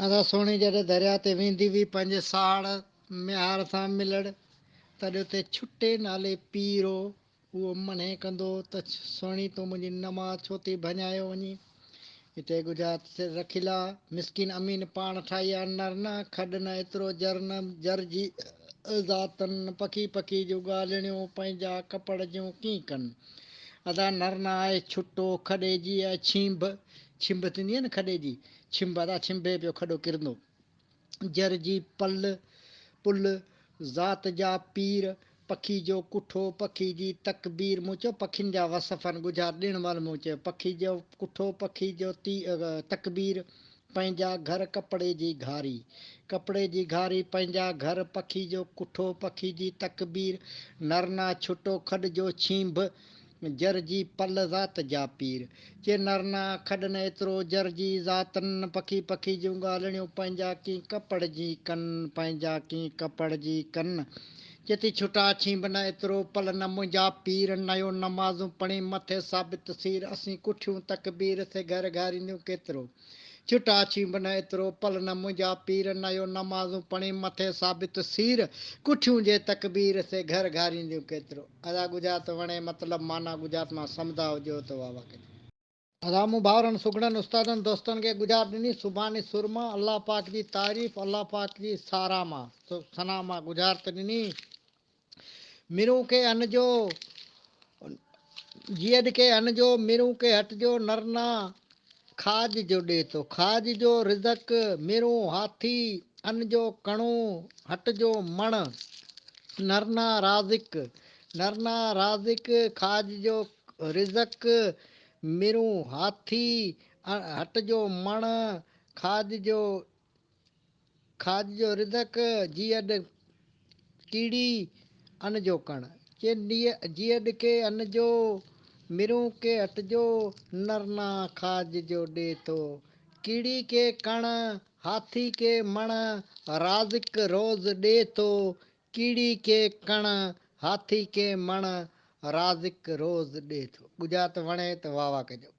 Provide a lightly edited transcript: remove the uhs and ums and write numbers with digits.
असां सोणी जॾहिं दरिया ते वेंदी हुई पंहिंजे साड़ मिहार सां मिलण, तॾहिं उते छुटे नाले पीर हो। उहो मने कंदो त सोणी तूं मुंहिंजी नमाज़ छो थी भञायो वञी। हिते गुजरात से रखिला मिसकिन अमीन पाण ठाही आहे नर न खॾ न एतिरो जरन जरजी ज़ातन पखी पखी जूं ॻाल्हियूं पंहिंजा कपड़ जूं कीअं कनि। अदा नर न आहे छुटो खॾे जी आहे छिंभ, छिंभ थींदी आहे न खॾे जी, छिंभ अदा छिंभे पियो खॾो किरंदो। जर जी पल पुल ज़ात जा पीर, पखी जो कुठो पखी जी तकबीर। मूं चयो पखियुनि जा वसफ़ आहिनि गुजरात ॾिण महिल मूं चयो पखी जो कुठो पखी जो तकबीर, पंहिंजा घर कपिड़े जी घारी, कपिड़े जी घारी पंहिंजा घर पखी जो कुठो पखी जी तकबीर। नरना छुटो खॾ जो छींभ, जर जी पल ज़ात जा पीर। चे नरना खॾनि एतिरो जर जी ज़ातनि पखी पखी जूं ॻाल्हियूं पंहिंजा कीअं कपड़ जी कनि, पंहिंजा कीअं कपड़ जी कनि। चेती छुटा छींभ न एतिरो पल न मुंहिंजा पीर, नयो नमाज़ूं पढ़ी मथे साबित सीर। असीं कुठियूं तकबीर से घर घारींदियूं केतिरो। छुटा छींभ न एतिरो पल न मुंहिंजा पीर, नयो नमाज़ूं पढ़ी मथे साबित सीर। कुठियूं जे तकबीर से घर घारींदियूं केतिरो। अदा गुजरात वणे मतिलबु माना गुजरात मां सम्झा हुजो त वाह वाह। अदा मूं भाउरनि सुगड़नि उस्तादनि दोस्तनि खे गुज़ार ॾिनी सुभाणे सुरमा अलाह पाक जी तारीफ़, अलाह पाक जी सारा मां सना मां गुज़ार त ॾिनी। मिरूं खे अन जो जीअड के अन जो, मिरूं के हट जो नरना खाज जो ॾे थो, खाज जो रिज़क मिरूं हाथी अन जो कणो हट जो मण। नरना राज़िक, नरना राज़िक खाज जो रिज़क मिरूं हाथी हट जो मण। खाज जो रिज़क जीअड कीड़ी अन जो कण। जीअड के अन जो मिरूं के हट जो नरना खाज जो ॾे थो। कीड़ी के कण हाथी के मण, राज़िक रोज़ ॾे थो। कीड़ी के कण हाथी के मण, राज़िक रोज़ ॾे थो। गुजरात वणे त वाह वाह कजो।